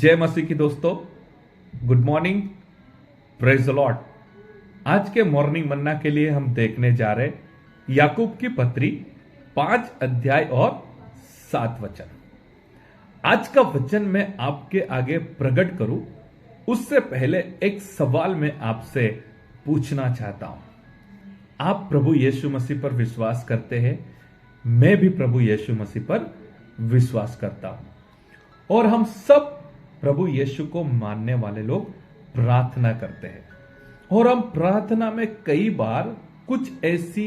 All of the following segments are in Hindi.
जय मसीह की दोस्तों, good morning, praise the Lord. आज के मॉर्निंग मन्ना के लिए हम देखने जा रहे याकूब की पत्री 5 अध्याय और 7 वचन। आज का वचन मैं आपके आगे प्रकट करूं उससे पहले एक सवाल मैं आपसे पूछना चाहता हूं। आप प्रभु यीशु मसीह पर विश्वास करते हैं? मैं भी प्रभु यीशु मसीह पर विश्वास करता हूं और हम सब प्रभु यीशु को मानने वाले लोग प्रार्थना करते हैं और हम प्रार्थना में कई बार कुछ ऐसी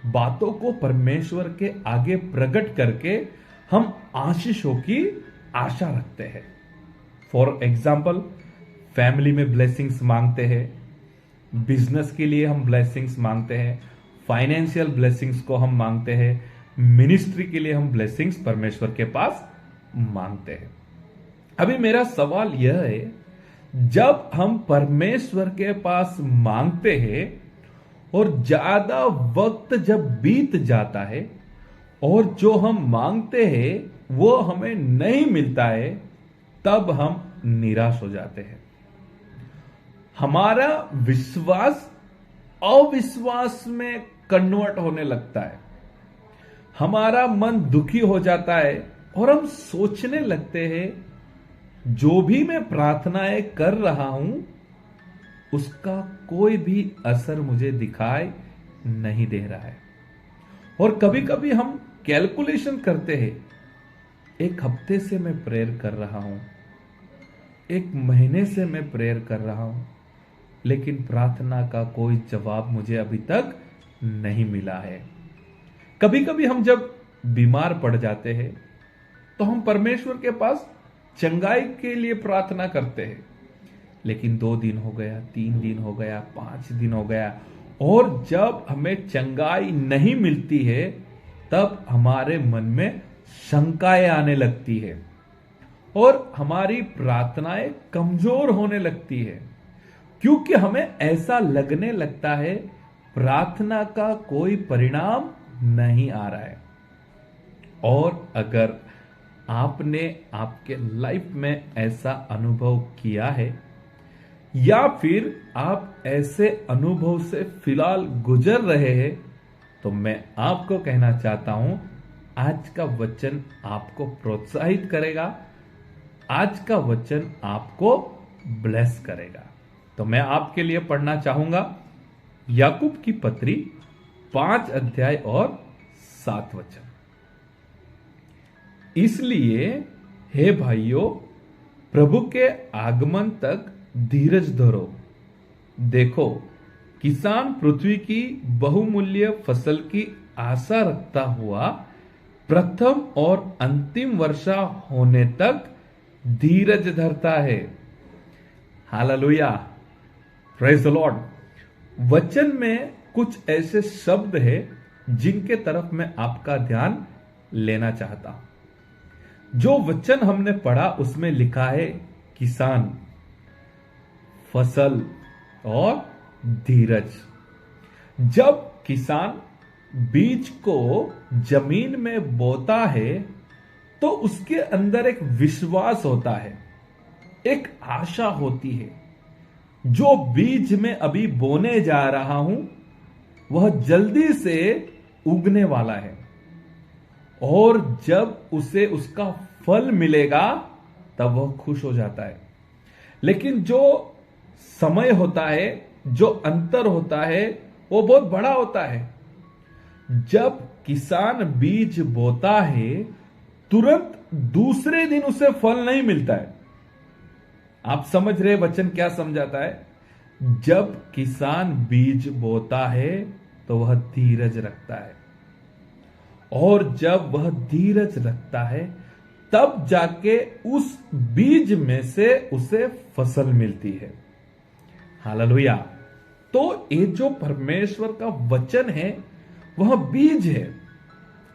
बातों को परमेश्वर के आगे प्रकट करके हम आशीषों की आशा रखते हैं। फॉर एग्जाम्पल, फैमिली में ब्लेसिंग्स मांगते हैं, बिजनेस के लिए हम ब्लेसिंग्स मांगते हैं, फाइनेंशियल ब्लेसिंग्स को हम मांगते हैं, मिनिस्ट्री के लिए हम ब्लेसिंग्स परमेश्वर के पास मांगते हैं। अभी मेरा सवाल यह है, जब हम परमेश्वर के पास मांगते हैं और ज्यादा वक्त जब बीत जाता है और जो हम मांगते हैं वो हमें नहीं मिलता है, तब हम निराश हो जाते हैं। हमारा विश्वास अविश्वास में कन्वर्ट होने लगता है, हमारा मन दुखी हो जाता है और हम सोचने लगते हैं जो भी मैं प्रार्थनाएं कर रहा हूं उसका कोई भी असर मुझे दिखाई नहीं दे रहा है। और कभी कभी हम कैलकुलेशन करते हैं, एक हफ्ते से मैं प्रेयर कर रहा हूं, एक महीने से मैं प्रेयर कर रहा हूं, लेकिन प्रार्थना का कोई जवाब मुझे अभी तक नहीं मिला है। कभी कभी हम जब बीमार पड़ जाते हैं तो हम परमेश्वर के पास चंगाई के लिए प्रार्थना करते हैं, लेकिन 2 दिन हो गया, 3 दिन हो गया, 5 दिन हो गया और जब हमें चंगाई नहीं मिलती है तब हमारे मन में शंकाएं आने लगती है और हमारी प्रार्थनाएं कमजोर होने लगती है, क्योंकि हमें ऐसा लगने लगता है प्रार्थना का कोई परिणाम नहीं आ रहा है। और अगर आपने आपके लाइफ में ऐसा अनुभव किया है या फिर आप ऐसे अनुभव से फिलहाल गुजर रहे हैं, तो मैं आपको कहना चाहता हूं, आज का वचन आपको प्रोत्साहित करेगा, आज का वचन आपको ब्लेस करेगा। तो मैं आपके लिए पढ़ना चाहूंगा याकूब की पत्री 5 अध्याय और 7 वचन। इसलिए हे भाइयों, प्रभु के आगमन तक धीरज धरो। देखो, किसान पृथ्वी की बहुमूल्य फसल की आशा रखता हुआ प्रथम और अंतिम वर्षा होने तक धीरज धरता है। Hallelujah, praise the Lord. वचन में कुछ ऐसे शब्द हैं जिनके तरफ मैं आपका ध्यान लेना चाहता हूं। जो वचन हमने पढ़ा उसमें लिखा है किसान, फसल और धीरज। जब किसान बीज को जमीन में बोता है तो उसके अंदर एक विश्वास होता है, एक आशा होती है, जो बीज में अभी बोने जा रहा हूं वह जल्दी से उगने वाला है और जब उसे उसका फल मिलेगा तब वह खुश हो जाता है। लेकिन जो समय होता है, जो अंतर होता है, वो बहुत बड़ा होता है। जब किसान बीज बोता है तुरंत दूसरे दिन उसे फल नहीं मिलता है। आप समझ रहे वचन क्या समझाता है? जब किसान बीज बोता है तो वह धीरज रखता है और जब वह धीरज रखता है तब जाके उस बीज में से उसे फसल मिलती है। हालेलुया। तो ये जो परमेश्वर का वचन है वह बीज है।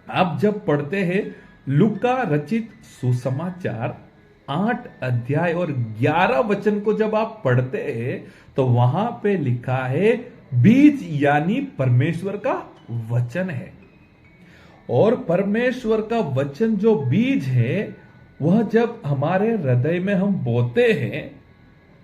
आप जब पढ़ते हैं लूका रचित सुसमाचार 8 अध्याय और 11 वचन को जब आप पढ़ते हैं तो वहां पे लिखा है बीज यानी परमेश्वर का वचन है। और परमेश्वर का वचन जो बीज है वह जब हमारे हृदय में हम बोते हैं,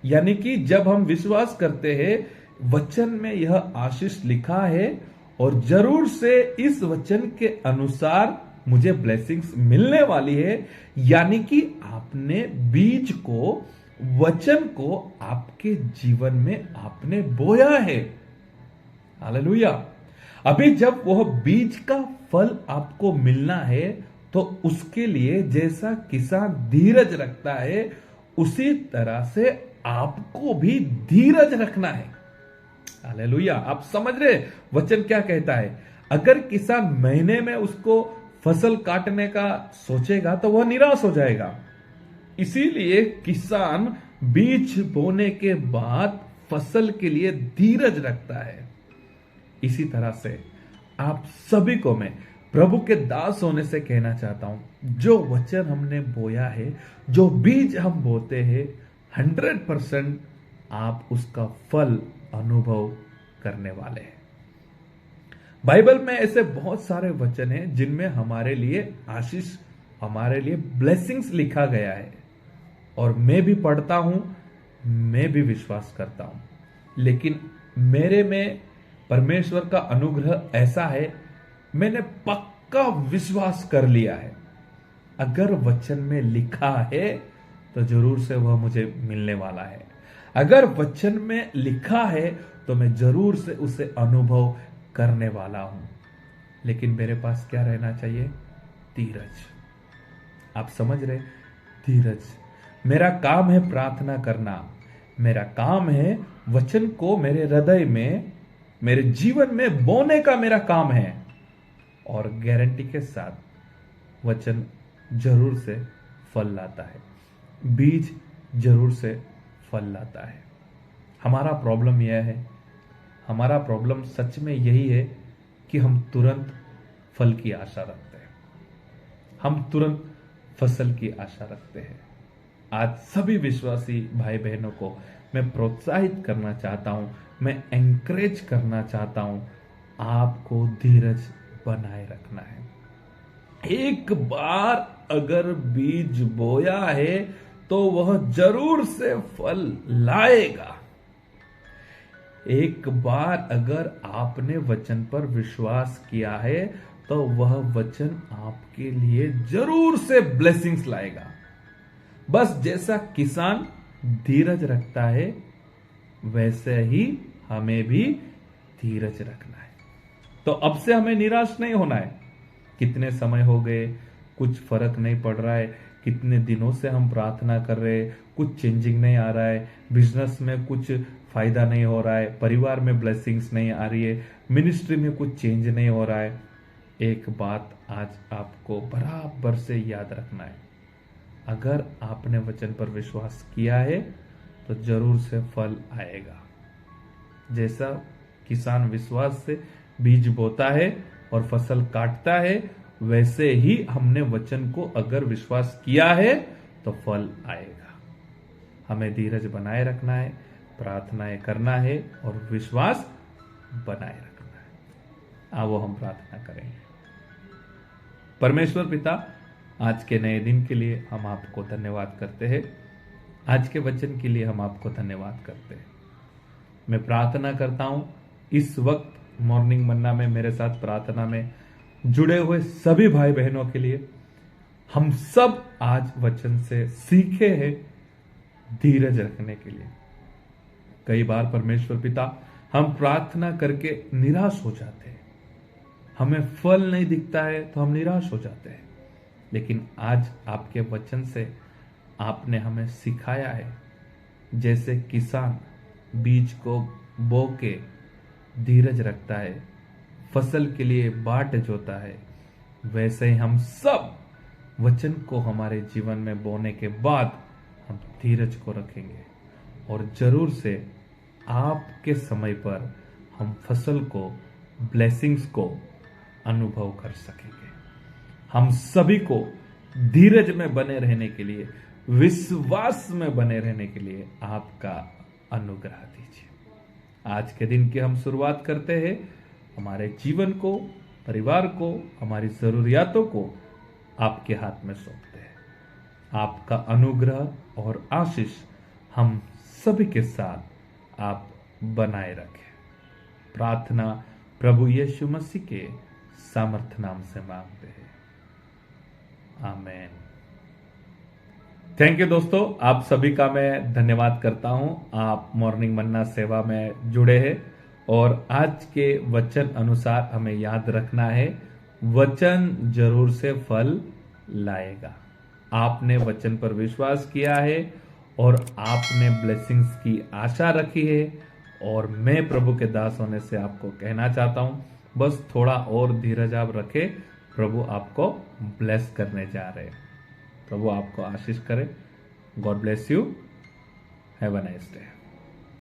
यानी कि जब हम विश्वास करते हैं, वचन में यह आशीष लिखा है और जरूर से इस वचन के अनुसार मुझे ब्लेसिंग्स मिलने वाली है, यानी कि आपने बीज को, वचन को आपके जीवन में आपने बोया है। हालेलुया। अभी जब वह बीज का फल आपको मिलना है, तो उसके लिए जैसा किसान धीरज रखता है, उसी तरह से आपको भी धीरज रखना है। हालेलुया। आप समझ रहे वचन क्या कहता है? अगर किसान महीने में उसको फसल काटने का सोचेगा तो वह निराश हो जाएगा। इसीलिए किसान बीज बोने के बाद फसल के लिए धीरज रखता है। इसी तरह से आप सभी को मैं प्रभु के दास होने से कहना चाहता हूं, जो वचन हमने बोया है, जो बीज हम बोते हैं, 100% आप उसका फल अनुभव करने वाले हैं। बाइबल में ऐसे बहुत सारे वचन हैं जिनमें हमारे लिए आशीष, हमारे लिए ब्लेसिंग्स लिखा गया है, और मैं भी पढ़ता हूं, मैं भी विश्वास करता हूं। लेकिन मेरे में परमेश्वर का अनुग्रह ऐसा है, मैंने पक्का विश्वास कर लिया है, अगर वचन में लिखा है तो जरूर से वह मुझे मिलने वाला है। अगर वचन में लिखा है तो मैं जरूर से उसे अनुभव करने वाला हूं। लेकिन मेरे पास क्या रहना चाहिए? धीरज। आप समझ रहे? धीरज। मेरा काम है प्रार्थना करना, मेरा काम है वचन को मेरे हृदय में, मेरे जीवन में बोने का मेरा काम है, और गारंटी के साथ वचन जरूर से फल लाता है, बीज जरूर से फल लाता है। हमारा प्रॉब्लम यह है, हमारा प्रॉब्लम सच में यही है कि हम तुरंत फल की आशा रखते हैं, हम तुरंत फसल की आशा रखते हैं। आज सभी विश्वासी भाई बहनों को मैं प्रोत्साहित करना चाहता हूं, मैं एंकरेज करना चाहता हूं, आपको धीरज बनाए रखना है। एक बार अगर बीज बोया है तो वह जरूर से फल लाएगा। एक बार अगर आपने वचन पर विश्वास किया है तो वह वचन आपके लिए जरूर से ब्लेसिंग्स लाएगा। बस जैसा किसान धीरज रखता है, वैसे ही हमें भी धीरज रखना है। तो अब से हमें निराश नहीं होना है। कितने समय हो गए, कुछ फर्क नहीं पड़ रहा है, कितने दिनों से हम प्रार्थना कर रहे हैं, कुछ चेंजिंग नहीं आ रहा है, बिजनेस में कुछ फायदा नहीं हो रहा है, परिवार में ब्लेसिंग्स नहीं आ रही है, मिनिस्ट्री में कुछ चेंज नहीं हो रहा है। एक बात आज आपको बराबर से याद रखना है, अगर आपने वचन पर विश्वास किया है तो जरूर से फल आएगा। जैसा किसान विश्वास से बीज बोता है और फसल काटता है, वैसे ही हमने वचन को अगर विश्वास किया है तो फल आएगा। हमें धीरज बनाए रखना है, प्रार्थनाएं करना है और विश्वास बनाए रखना है। आओ हम प्रार्थना करेंगे। परमेश्वर पिता, आज के नए दिन के लिए हम आपको धन्यवाद करते हैं, आज के वचन के लिए हम आपको धन्यवाद करते हैं। मैं प्रार्थना करता हूं इस वक्त मॉर्निंग मन्ना में मेरे साथ प्रार्थना में जुड़े हुए सभी भाई बहनों के लिए, हम सब आज वचन से सीखे हैं धीरज रखने के लिए। कई बार परमेश्वर पिता हम प्रार्थना करके निराश हो जाते हैं, हमें फल नहीं दिखता है तो हम निराश हो जाते हैं। लेकिन आज आपके वचन से आपने हमें सिखाया है, जैसे किसान बीज को बो के धीरज रखता है, फसल के लिए बाट जोता है, वैसे ही हम सब वचन को हमारे जीवन में बोने के बाद हम धीरज को रखेंगे और जरूर से आपके समय पर हम फसल को, ब्लेसिंग्स को अनुभव कर सकेंगे। हम सभी को धीरज में बने रहने के लिए, विश्वास में बने रहने के लिए आपका अनुग्रह दीजिए। आज के दिन की हम शुरुआत करते हैं, हमारे जीवन को, परिवार को, हमारी जरूरियातों को आपके हाथ में सौंपते हैं। आपका अनुग्रह और आशीष हम सभी के साथ आप बनाए रखें। प्रार्थना प्रभु यीशु मसीह के सामर्थ्य नाम से मांगते हैं, आमेन। थैंक यू दोस्तों, आप सभी का मैं धन्यवाद करता हूं। आप मॉर्निंग मन्ना सेवा में जुड़े हैं और आज के वचन अनुसार हमें याद रखना है, वचन जरूर से फल लाएगा। आपने वचन पर विश्वास किया है और आपने ब्लेसिंग्स की आशा रखी है, और मैं प्रभु के दास होने से आपको कहना चाहता हूं, बस थोड़ा और धीरज आप रखें, प्रभु आपको ब्लेस करने जा रहे हैं। प्रभु आपको आशीष करे। God bless you. Have a nice day.